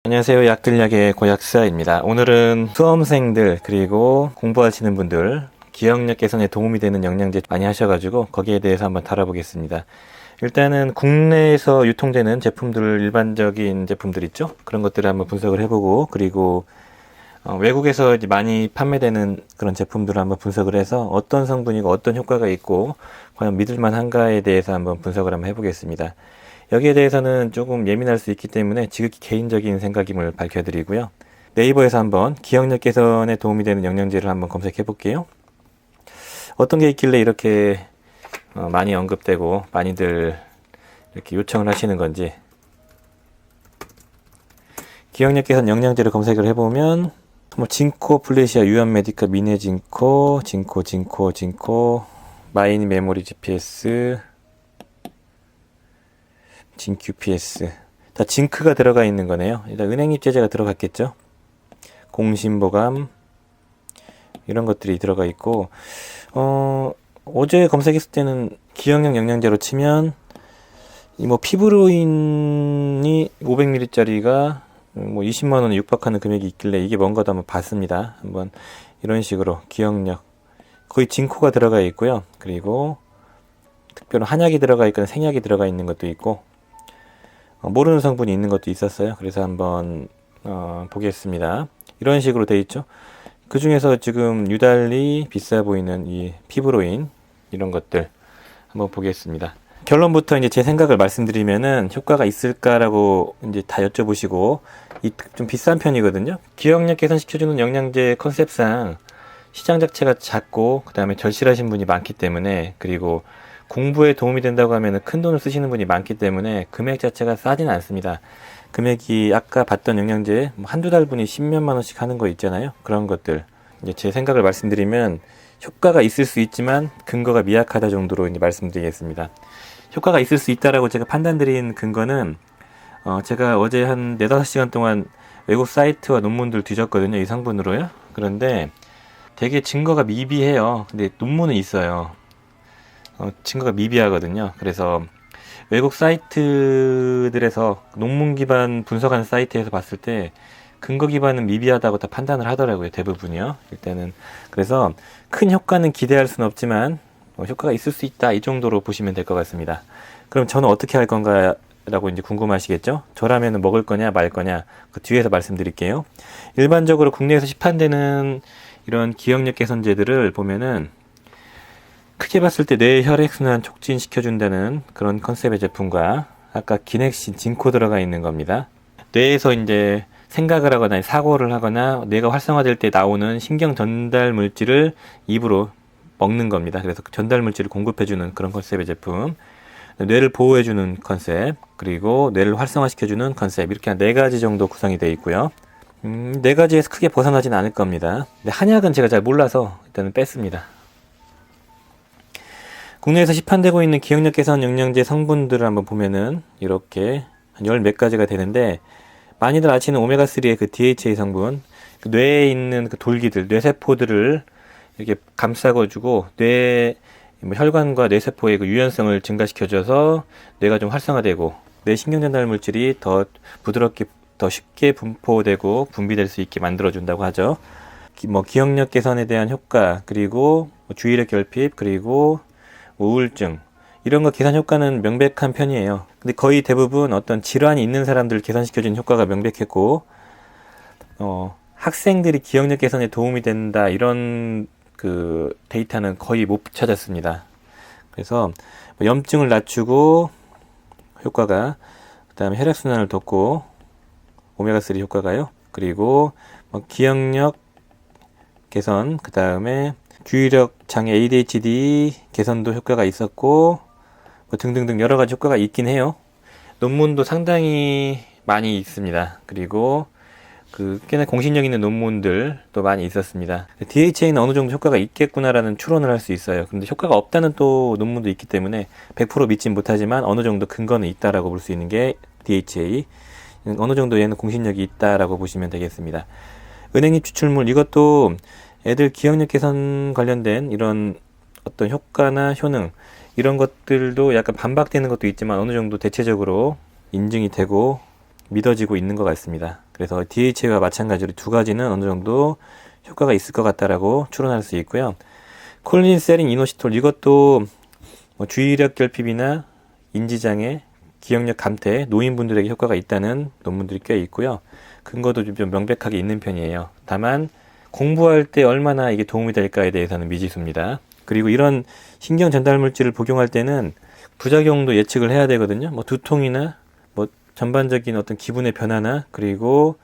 안녕하세요. 약들약의 고약사입니다. 오늘은 수험생들 그리고 공부하시는 분들 기억력 개선에 도움이 되는 영양제 많이 하셔가지고 거기에 대해서 한번 다뤄보겠습니다. 일단은 국내에서 유통되는 제품들, 일반적인 제품들 있죠? 그런 것들을 한번 분석을 해보고, 그리고 외국에서 이제 많이 판매되는 그런 제품들을 한번 분석을 해서 어떤 성분이고 어떤 효과가 있고 과연 믿을만한가에 대해서 한번 분석을 한번 해보겠습니다. 여기에 대해서는 조금 예민할 수 있기 때문에 지극히 개인적인 생각임을 밝혀드리고요. 네이버에서 한번 기억력 개선에 도움이 되는 영양제를 한번 검색해 볼게요. 어떤 게 있길래 이렇게 많이 언급되고 많이들 이렇게 요청을 하시는 건지. 기억력 개선 영양제를 검색을 해보면 징코, 플래시아, 유한 메디카, 미네 징코, 징코, 마이니 메모리 GPS, 징QPS. 다 징크가 들어가 있는 거네요. 일단 은행 입자재가 들어갔겠죠. 공신보감 이런 것들이 들어가 있고, 어제 검색했을 때는 기억력 영양제로 치면 피브로인이 500ml짜리가 20만 원에 육박하는 금액이 있길래 이게 뭔가도 한번 봤습니다. 한번 이런 식으로 기억력 거의 징코가 들어가 있고요. 그리고 특별한 한약이 들어가 있거나 생약이 들어가 있는 것도 있고 모르는 성분이 있는 것도 있었어요. 그래서 한번 보겠습니다. 이런 식으로 돼 있죠. 그 중에서 지금 유달리 비싸 보이는 이 피브로인 이런 것들 한번 보겠습니다. 결론부터 이제 제 생각을 말씀드리면은 효과가 있을까라고 이제 다 여쭤보시고, 이 좀 비싼 편이거든요. 기억력 개선시켜주는 영양제 컨셉상 시장 자체가 작고, 그 다음에 절실하신 분이 많기 때문에, 그리고 공부에 도움이 된다고 하면 큰 돈을 쓰시는 분이 많기 때문에 금액 자체가 싸진 않습니다. 금액이 아까 봤던 영양제 한두 달 분이 10몇만 원씩 하는 거 있잖아요. 그런 것들. 이제 제 생각을 말씀드리면 효과가 있을 수 있지만 근거가 미약하다 정도로 이제 말씀드리겠습니다. 효과가 있을 수 있다라고 제가 판단드린 근거는 제가 어제 한 4-5시간 동안 외국 사이트와 논문들 뒤졌거든요. 이 성분으로요. 그런데 되게 증거가 미비해요. 근데 논문은 있어요. 증거가 미비하거든요. 그래서 외국 사이트들에서 논문 기반 분석하는 사이트에서 봤을 때 근거 기반은 미비하다고 다 판단을 하더라고요. 대부분이요. 일단은 그래서 큰 효과는 기대할 수는 없지만 효과가 있을 수 있다, 이 정도로 보시면 될 것 같습니다. 그럼 저는 어떻게 할 건가 라고 이제 궁금하시겠죠? 저라면 먹을 거냐 말 거냐 그 뒤에서 말씀드릴게요. 일반적으로 국내에서 시판되는 이런 기억력 개선제들을 보면은 크게 봤을 때 뇌 혈액순환 촉진시켜준다는 그런 컨셉의 제품과 아까 기넥신, 징코 들어가 있는 겁니다. 뇌에서 이제 생각을 하거나 사고를 하거나 뇌가 활성화될 때 나오는 신경 전달 물질을 입으로 먹는 겁니다. 그래서 전달 물질을 공급해주는 그런 컨셉의 제품. 뇌를 보호해주는 컨셉, 그리고 뇌를 활성화시켜주는 컨셉, 이렇게 한 4가지 정도 구성이 되어 있고요. 4가지에서 크게 벗어나진 않을 겁니다. 근데 한약은 제가 잘 몰라서 일단은 뺐습니다. 국내에서 시판되고 있는 기억력 개선 영양제 성분들을 한번 보면은 이렇게 한 10몇 가지가 되는데, 많이들 아시는 오메가3의 그 DHA 성분, 그 뇌에 있는 그 돌기들, 뇌세포들을 이렇게 감싸고 뇌 혈관과 뇌세포의 그 유연성을 증가시켜줘서 뇌가 좀 활성화되고 뇌 신경전달 물질이 더 부드럽게 더 쉽게 분포되고 분비될 수 있게 만들어준다고 하죠. 기억력 개선에 대한 효과, 그리고 주의력 결핍, 그리고 우울증, 이런 거 개선 효과는 명백한 편이에요. 근데 거의 대부분 어떤 질환이 있는 사람들 개선시켜주는 효과가 명백했고, 학생들이 기억력 개선에 도움이 된다, 이런 그 데이터는 거의 못 찾았습니다. 그래서 염증을 낮추고 효과가, 그 다음에 혈액순환을 돕고 오메가3 효과가요. 그리고 기억력 개선, 그 다음에 주의력 장애 ADHD 개선도 효과가 있었고 등등등 여러 가지 효과가 있긴 해요. 논문도 상당히 많이 있습니다. 그리고 꽤나 공신력 있는 논문들도 많이 있었습니다. DHA는 어느 정도 효과가 있겠구나라는 추론을 할 수 있어요. 그런데 효과가 없다는 또 논문도 있기 때문에 100% 믿진 못하지만 어느 정도 근거는 있다라고 볼 수 있는 게 DHA. 어느 정도 얘는 공신력이 있다라고 보시면 되겠습니다. 은행잎 추출물, 이것도 애들 기억력 개선 관련된 이런 어떤 효과나 효능, 이런 것들도 약간 반박되는 것도 있지만 어느 정도 대체적으로 인증이 되고 믿어지고 있는 것 같습니다. 그래서 DHA와 마찬가지로 두 가지는 어느 정도 효과가 있을 것 같다라고 추론할 수 있고요. 콜린세린 이노시톨 이것도 뭐 주의력 결핍이나 인지장애, 기억력 감퇴, 노인분들에게 효과가 있다는 논문들이 꽤 있고요. 근거도 좀 명백하게 있는 편이에요. 다만 공부할 때 얼마나 이게 도움이 될까에 대해서는 미지수입니다. 그리고 이런 신경 전달 물질을 복용할 때는 부작용도 예측을 해야 되거든요. 뭐 두통이나 뭐 전반적인 어떤 기분의 변화나 그리고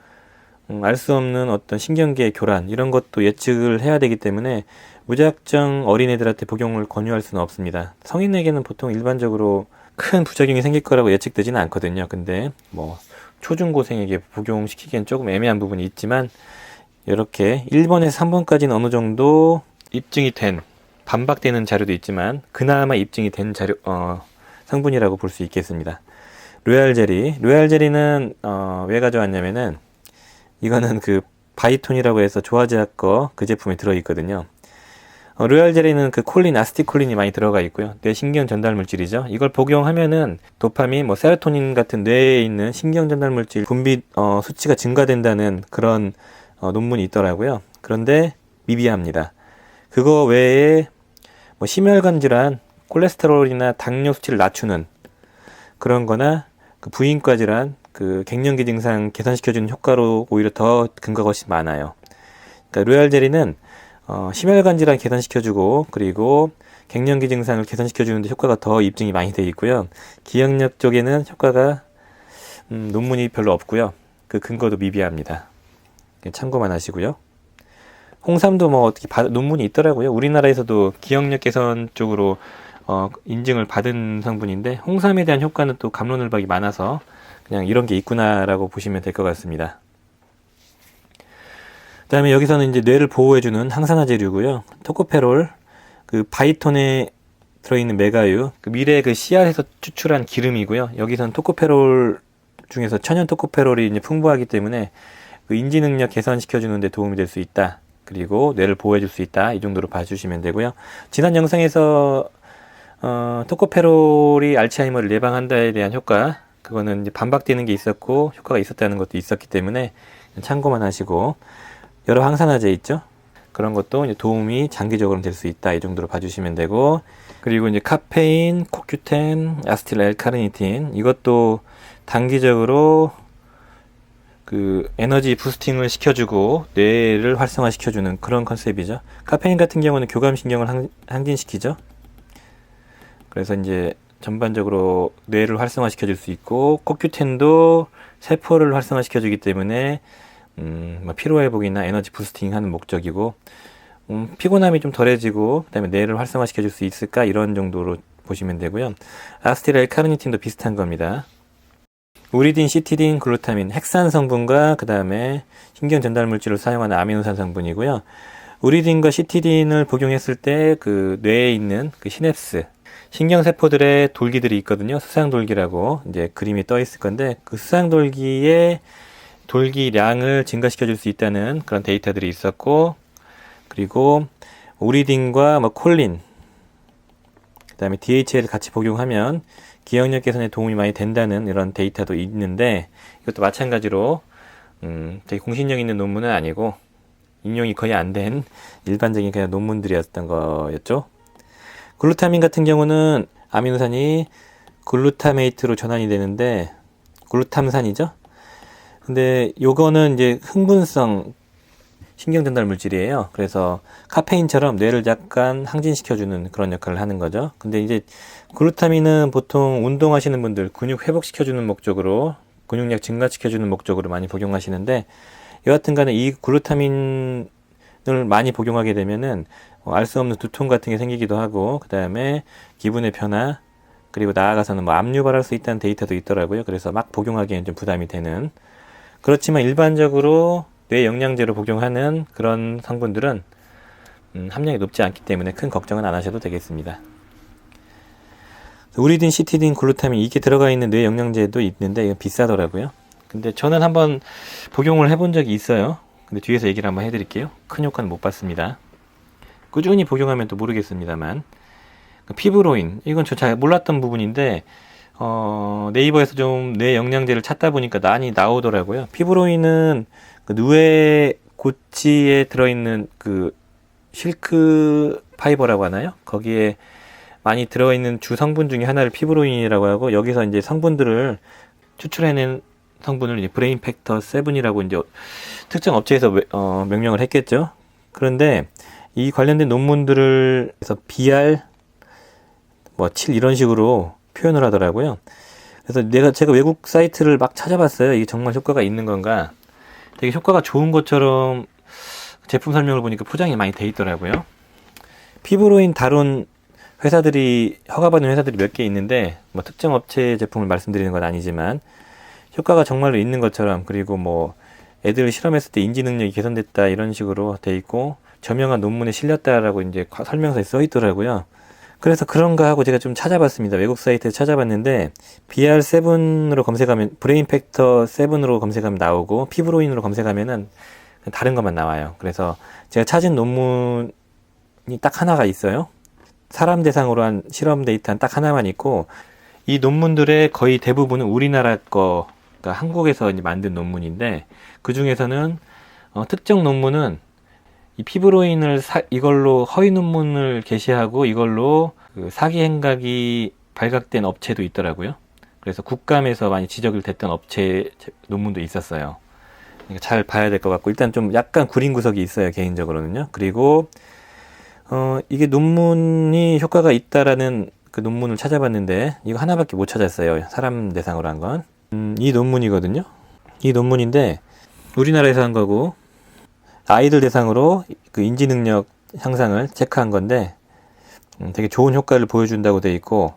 알 수 없는 어떤 신경계의 교란 이런 것도 예측을 해야 되기 때문에 무작정 어린애들한테 복용을 권유할 수는 없습니다. 성인에게는 보통 일반적으로 큰 부작용이 생길 거라고 예측되지는 않거든요. 근데 뭐 초중고생에게 복용시키기엔 조금 애매한 부분이 있지만 이렇게 1번에서 3번까지는 어느 정도 입증이 된 반박되는 자료도 있지만 그나마 입증이 된 자료 성분이라고 볼 수 있겠습니다. 로얄젤리는 왜 가져왔냐면은 이거는 그 바이톤이라고 해서 조화제약 거 그 제품에 들어있거든요. 로얄젤리는 그 콜린, 아스티콜린이 많이 들어가 있고요. 뇌 신경 전달 물질이죠. 이걸 복용하면은 도파민, 뭐 세로토닌 같은 뇌에 있는 신경 전달 물질 분비 수치가 증가된다는 그런 논문이 있더라고요. 그런데 미비합니다. 그거 외에 뭐 심혈관 질환, 콜레스테롤이나 당뇨 수치를 낮추는 그런 거나 그 부인과 질환, 그 갱년기 증상 개선시켜주는 효과로 오히려 더 근거가 훨씬 많아요. 그러니까 로얄젤리는 심혈관 질환 개선시켜주고 그리고 갱년기 증상을 개선시켜주는데 효과가 더 입증이 많이 되어 있고요. 기억력 쪽에는 효과가 논문이 별로 없고요. 그 근거도 미비합니다. 참고만 하시고요. 홍삼도 뭐 어떻게 논문이 있더라고요. 우리나라에서도 기억력 개선 쪽으로 인증을 받은 성분인데 홍삼에 대한 효과는 또 갑론을박이 많아서 그냥 이런 게 있구나라고 보시면 될 것 같습니다. 그 다음에 여기서는 이제 뇌를 보호해주는 항산화제류고요. 토코페롤, 그 바이톤에 들어있는 메가유, 그 미래 그 씨앗에서 추출한 기름이고요. 여기서는 토코페롤 중에서 천연 토코페롤이 이제 풍부하기 때문에 그 인지 능력 개선시켜주는 데 도움이 될 수 있다. 그리고 뇌를 보호해줄 수 있다. 이 정도로 봐주시면 되고요. 지난 영상에서 토코페롤이 알츠하이머를 예방한다에 대한 효과, 그거는 이제 반박되는 게 있었고 효과가 있었다는 것도 있었기 때문에 참고만 하시고, 여러 항산화제 있죠? 그런 것도 이제 도움이 장기적으로 될 수 있다. 이 정도로 봐주시면 되고, 그리고 이제 카페인, 코큐텐, 아스틸 L-카르니틴 이것도 단기적으로 그 에너지 부스팅을 시켜주고 뇌를 활성화시켜주는 그런 컨셉이죠. 카페인 같은 경우는 교감신경을 항진시키죠. 그래서 이제 전반적으로 뇌를 활성화시켜줄 수 있고, 코큐텐도 세포를 활성화시켜주기 때문에 뭐 피로회복이나 에너지 부스팅 하는 목적이고, 피곤함이 좀 덜해지고 그 다음에 뇌를 활성화시켜줄 수 있을까, 이런 정도로 보시면 되고요. 아스틸 L-카르니틴도 비슷한 겁니다. 우리딘, 시티딘, 글루타민, 핵산 성분과 그 다음에 신경 전달 물질을 사용하는 아미노산 성분이고요. 우리딘과 시티딘을 복용했을 때 그 뇌에 있는 그 시냅스, 신경세포들의 돌기들이 있거든요. 수상돌기라고 이제 그림이 떠 있을 건데, 그 수상돌기의 돌기량을 증가시켜 줄 수 있다는 그런 데이터들이 있었고, 그리고 우리딘과 뭐 콜린, 그 다음에 DHA를 같이 복용하면 기억력 개선에 도움이 많이 된다는 이런 데이터도 있는데, 이것도 마찬가지로 되게 공신력 있는 논문은 아니고 인용이 거의 안 된 일반적인 그냥 논문들이었던 거였죠. 글루타민 같은 경우는 아미노산이 글루타메이트로 전환이 되는데, 글루탐산이죠. 근데 요거는 이제 흥분성 신경전달 물질이에요. 그래서 카페인처럼 뇌를 약간 항진시켜주는 그런 역할을 하는 거죠. 근데 이제 글루타민은 보통 운동하시는 분들 근육 회복시켜주는 목적으로, 근육량 증가시켜주는 목적으로 많이 복용하시는데, 여하튼 간에 이 글루타민을 많이 복용하게 되면은 알 수 없는 두통 같은 게 생기기도 하고, 그 다음에 기분의 변화, 그리고 나아가서는 뭐 압류 발할 수 있다는 데이터도 있더라고요. 그래서 막 복용하기엔 좀 부담이 되는. 그렇지만 일반적으로 뇌 영양제로 복용하는 그런 성분들은 함량이 높지 않기 때문에 큰 걱정은 안 하셔도 되겠습니다. 우리딘, 시티딘, 글루타민 이게 들어가 있는 뇌 영양제도 있는데 이거 비싸더라고요. 근데 저는 한번 복용을 해본 적이 있어요. 근데 뒤에서 얘기를 한번 해드릴게요. 큰 효과는 못 봤습니다. 꾸준히 복용하면 또 모르겠습니다만, 피브로인, 이건 저 잘 몰랐던 부분인데 네이버에서 좀 뇌 영양제를 찾다 보니까 많이 나오더라고요. 피브로인은 그 누에 고치에 들어있는 그 실크 파이버라고 하나요? 거기에 많이 들어있는 주 성분 중에 하나를 피브로인이라고 하고, 여기서 이제 성분들을 추출해낸 성분을 이제 브레인 팩터 7이라고 이제 특정 업체에서 명명을 했겠죠. 그런데 이 관련된 논문들을 그래서 BR 뭐 7 이런 식으로 표현을 하더라고요. 그래서 제가 외국 사이트를 막 찾아봤어요. 이게 정말 효과가 있는 건가? 되게 효과가 좋은 것처럼 제품 설명을 보니까 포장이 많이 돼 있더라고요. 피브로인 다룬 회사들이, 허가받은 회사들이 몇 개 있는데, 뭐 특정 업체 제품을 말씀드리는 건 아니지만 효과가 정말로 있는 것처럼, 그리고 뭐 애들 실험했을 때 인지 능력이 개선됐다 이런 식으로 돼 있고 저명한 논문에 실렸다라고 이제 설명서에 써 있더라고요. 그래서 그런가 하고 제가 좀 찾아봤습니다. 외국 사이트에 찾아봤는데 BR7으로 검색하면, 브레인 팩터 7으로 검색하면 나오고 피브로인으로 검색하면은 다른 것만 나와요. 그래서 제가 찾은 논문이 딱 하나가 있어요. 사람 대상으로 한 실험 데이터는 딱 하나만 있고, 이 논문들의 거의 대부분은 우리나라 거, 그러니까 한국에서 이제 만든 논문인데, 그 중에서는 특정 논문은 이 피브로인을 이걸로 허위 논문을 게시하고 이걸로 그 사기 행각이 발각된 업체도 있더라고요. 그래서 국감에서 많이 지적이 됐던 업체 논문도 있었어요. 그러니까 잘 봐야 될 것 같고, 일단 좀 약간 구린 구석이 있어요, 개인적으로는요. 그리고 이게 논문이 효과가 있다라는 그 논문을 찾아봤는데 이거 하나밖에 못 찾았어요. 사람 대상으로 한 건. 이 논문이거든요. 이 논문인데 우리나라에서 한 거고, 아이들 대상으로 그 인지 능력 향상을 체크한 건데 되게 좋은 효과를 보여준다고 돼 있고,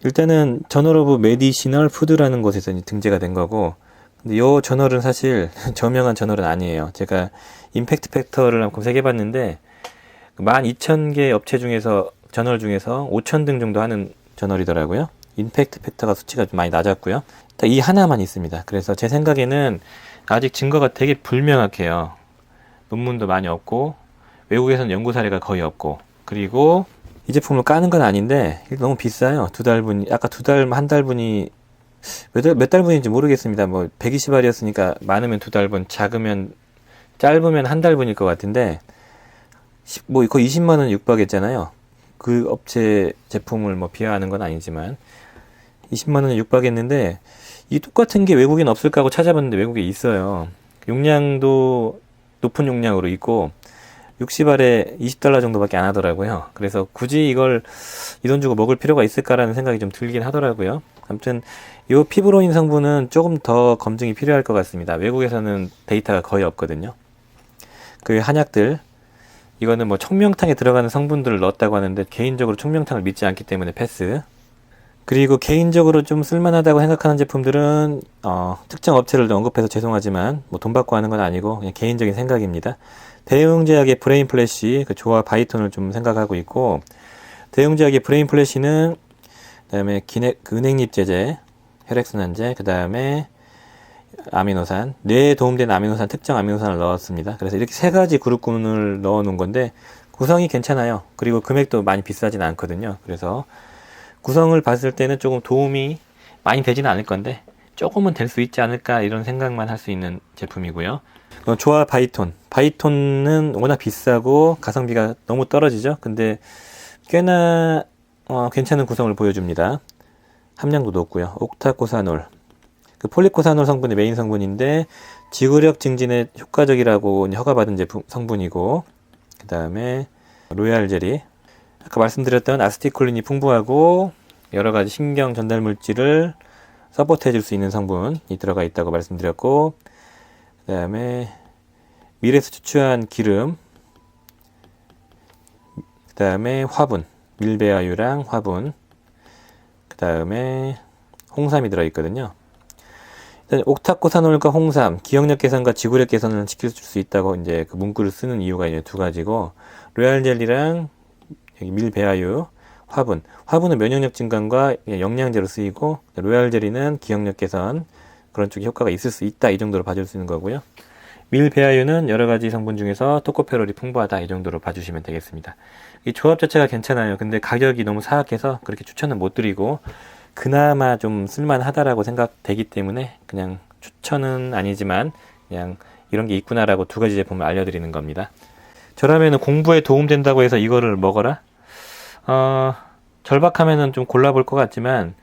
일단은 저널 오브 메디시널 푸드라는 곳에서 등재가 된 거고, 근데 이 저널은 사실 저명한 저널은 아니에요. 제가 임팩트 팩터를 한번 검색해봤는데 12,000개 업체 중에서, 저널 중에서 5,000등 정도 하는 저널이더라고요. 임팩트 팩터가 수치가 좀 많이 낮았고요. 딱 이 하나만 있습니다. 그래서 제 생각에는 아직 증거가 되게 불명확해요. 논문도 많이 없고 외국에서는 연구 사례가 거의 없고, 그리고 이 제품을 까는 건 아닌데 너무 비싸요. 아까 한 달분이 몇 달분인지 모르겠습니다. 뭐 120알이었으니까 많으면 2달분, 짧으면 한 달분일 것 같은데, 뭐 거의 20만 원 육박했잖아요. 그 업체 제품을 뭐 비하하는 건 아니지만 20만 원에 육박했는데, 이 똑같은 게 외국엔 없을까 하고 찾아봤는데 외국에 있어요. 용량도 높은 용량으로 있고 60알에 $20 정도밖에 안 하더라고요. 그래서 굳이 이걸 이 돈 주고 먹을 필요가 있을까라는 생각이 좀 들긴 하더라고요. 아무튼 이 피브로인 성분은 조금 더 검증이 필요할 것 같습니다. 외국에서는 데이터가 거의 없거든요. 그 한약들, 이거는 뭐 청명탕에 들어가는 성분들을 넣었다고 하는데 개인적으로 청명탕을 믿지 않기 때문에 패스. 그리고 개인적으로 좀 쓸만하다고 생각하는 제품들은 특정 업체를 언급해서 죄송하지만 뭐 돈 받고 하는 건 아니고 그냥 개인적인 생각입니다. 대웅제약의 브레인 플래시, 그 조화 바이톤을 좀 생각하고 있고, 대웅제약의 브레인 플래시는 그다음에 그 은행잎제제, 혈액순환제, 그다음에 아미노산, 뇌에 도움되는 아미노산, 특정 아미노산을 넣었습니다. 그래서 이렇게 세 가지 그룹군을 넣어 놓은 건데 구성이 괜찮아요. 그리고 금액도 많이 비싸진 않거든요. 그래서 구성을 봤을 때는 조금 도움이 많이 되지는 않을 건데 조금은 될 수 있지 않을까 이런 생각만 할 수 있는 제품이고요. 조화 바이톤은 워낙 비싸고 가성비가 너무 떨어지죠. 근데 꽤나 괜찮은 구성을 보여줍니다. 함량도 높고요. 옥타코사놀, 그 폴리코사놀 성분의 메인 성분인데 지구력 증진에 효과적이라고 허가받은 제품 성분이고, 그 다음에 로얄 젤리, 아까 말씀드렸던 아스티콜린이 풍부하고 여러가지 신경 전달 물질을 서포트 해줄 수 있는 성분이 들어가 있다고 말씀드렸고, 그 다음에 밀에서 추출한 기름, 그 다음에 화분, 밀배아유랑 화분, 그 다음에 홍삼이 들어있거든요. 옥타코사놀과 홍삼, 기억력 개선과 지구력 개선을 지킬 수 있다고 이제 그 문구를 쓰는 이유가 이제 두 가지고, 로얄 젤리랑 여기 밀배아유, 화분은 면역력 증강과 영양제로 쓰이고, 로얄 젤리는 기억력 개선 그런 쪽에 효과가 있을 수 있다, 이 정도로 봐줄 수 있는 거고요. 밀배아유는 여러가지 성분 중에서 토코페롤이 풍부하다, 이 정도로 봐주시면 되겠습니다. 이 조합 자체가 괜찮아요. 근데 가격이 너무 사악해서 그렇게 추천은 못 드리고, 그나마 좀 쓸만하다라고 생각되기 때문에 그냥 추천은 아니지만 그냥 이런 게 있구나라고 두 가지 제품을 알려드리는 겁니다. 저라면 공부에 도움된다고 해서 이거를 먹어라? 절박하면은 좀 골라볼 것 같지만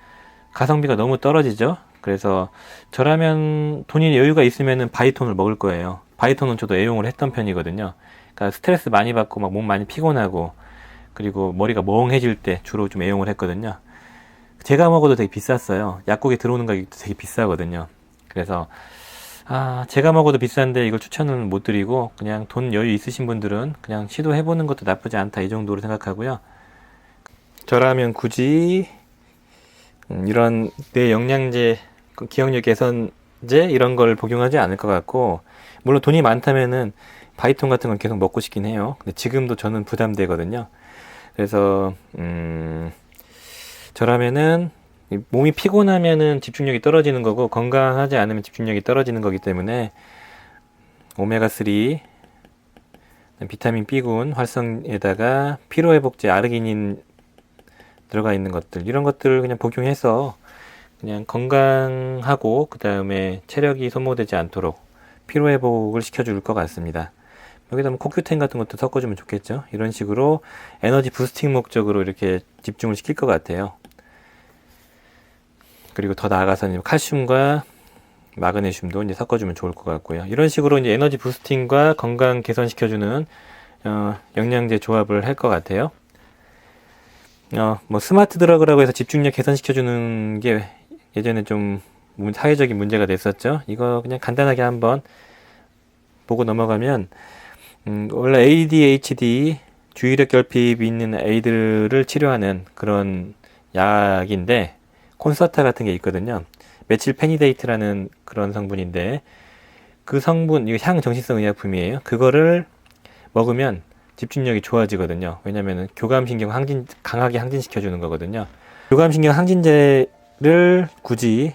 가성비가 너무 떨어지죠. 그래서 저라면 돈이 여유가 있으면은 바이톤을 먹을 거예요. 바이톤은 저도 애용을 했던 편이거든요. 그러니까 스트레스 많이 받고 막 몸 많이 피곤하고 그리고 머리가 멍해질 때 주로 좀 애용을 했거든요. 제가 먹어도 되게 비쌌어요. 약국에 들어오는 가격도 되게 비싸거든요. 그래서 제가 먹어도 비싼데 이걸 추천은 못 드리고 그냥 돈 여유 있으신 분들은 그냥 시도해보는 것도 나쁘지 않다 이 정도로 생각하고요. 저라면 굳이 이런 뇌 영양제, 기억력 개선제 이런 걸 복용하지 않을 것 같고, 물론 돈이 많다면은 바이톤 같은 건 계속 먹고 싶긴 해요. 근데 지금도 저는 부담되거든요. 그래서 저라면은 몸이 피곤하면은 집중력이 떨어지는 거고 건강하지 않으면 집중력이 떨어지는 거기 때문에 오메가3, 비타민 B군 활성에다가 피로회복제 아르기닌 들어가 있는 것들, 이런 것들을 그냥 복용해서 그냥 건강하고 그 다음에 체력이 소모되지 않도록 피로회복을 시켜줄 것 같습니다. 여기다 뭐 코큐텐 같은 것도 섞어주면 좋겠죠. 이런 식으로 에너지 부스팅 목적으로 이렇게 집중을 시킬 것 같아요. 그리고 더 나아가서는 칼슘과 마그네슘도 이제 섞어주면 좋을 것 같고요. 이런 식으로 이제 에너지 부스팅과 건강 개선시켜주는 영양제 조합을 할 것 같아요. 뭐 스마트 드러그라고 해서 집중력 개선시켜주는 게 예전에 좀 사회적인 문제가 됐었죠. 이거 그냥 간단하게 한번 보고 넘어가면 원래 ADHD 주의력 결핍이 있는 아이들을 치료하는 그런 약인데 콘서타 같은 게 있거든요. 메칠 페니데이트라는 그런 성분인데 그 성분, 이거 향정신성 의약품이에요. 그거를 먹으면 집중력이 좋아지거든요. 왜냐면은 교감신경 강하게 항진시켜주는 거거든요. 교감신경 항진제를 굳이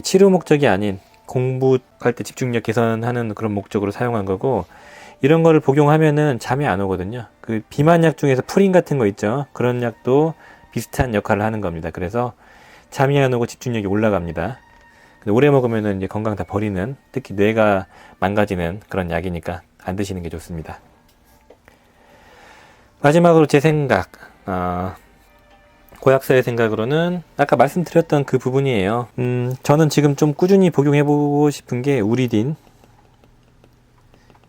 치료 목적이 아닌 공부할 때 집중력 개선하는 그런 목적으로 사용한 거고, 이런 거를 복용하면은 잠이 안 오거든요. 그 비만약 중에서 프린 같은 거 있죠. 그런 약도 비슷한 역할을 하는 겁니다. 그래서 잠이 안 오고 집중력이 올라갑니다. 근데 오래 먹으면은 이제 건강 다 버리는, 특히 뇌가 망가지는 그런 약이니까 안 드시는 게 좋습니다. 마지막으로 제 생각, 고약사의 생각으로는 아까 말씀드렸던 그 부분이에요. 저는 지금 좀 꾸준히 복용해보고 싶은 게 우리딘,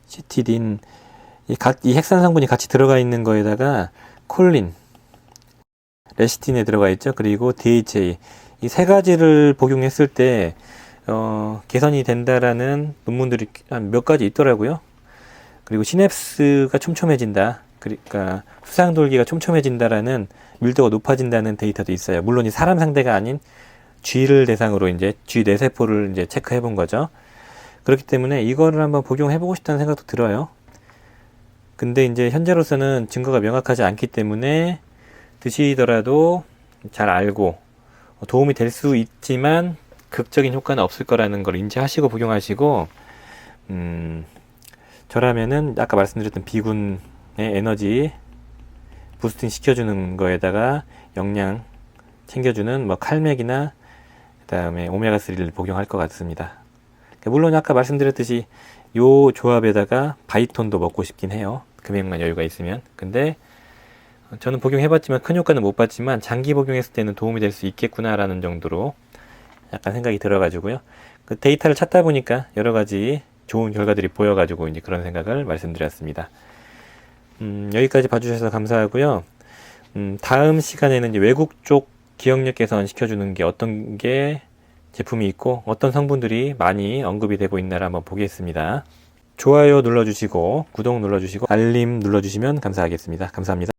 시티딘, 이 핵산 성분이 같이 들어가 있는 거에다가 콜린, 레시틴에 들어가 있죠. 그리고 DHA, 이 세 가지를 복용했을 때 개선이 된다라는 논문들이 한 몇 가지 있더라고요. 그리고 시냅스가 촘촘해진다, 그러니까 수상돌기가 촘촘해진다라는, 밀도가 높아진다는 데이터도 있어요. 물론 이 사람 상대가 아닌 쥐를 대상으로 이제 쥐 뇌세포를 이제 체크해 본 거죠. 그렇기 때문에 이거를 한번 복용해 보고 싶다는 생각도 들어요. 근데 이제 현재로서는 증거가 명확하지 않기 때문에 드시더라도 잘 알고 도움이 될 수 있지만 극적인 효과는 없을 거라는 걸 인지하시고 복용하시고, 저라면은 아까 말씀드렸던 B군의 에너지 부스팅 시켜주는 거에다가 영양 챙겨주는 뭐 칼맥이나 그 다음에 오메가3를 복용할 것 같습니다. 물론 아까 말씀드렸듯이 요 조합에다가 바이톤도 먹고 싶긴 해요. 금액만 여유가 있으면. 근데 저는 복용해봤지만 큰 효과는 못 봤지만 장기 복용했을 때는 도움이 될 수 있겠구나라는 정도로 약간 생각이 들어가지고요. 그 데이터를 찾다 보니까 여러 가지 좋은 결과들이 보여가지고 이제 그런 생각을 말씀드렸습니다. 여기까지 봐주셔서 감사하고요. 다음 시간에는 이제 외국 쪽 기억력 개선 시켜주는 게 어떤 게 제품이 있고 어떤 성분들이 많이 언급이 되고 있나를 한번 보겠습니다. 좋아요 눌러주시고 구독 눌러주시고 알림 눌러주시면 감사하겠습니다. 감사합니다.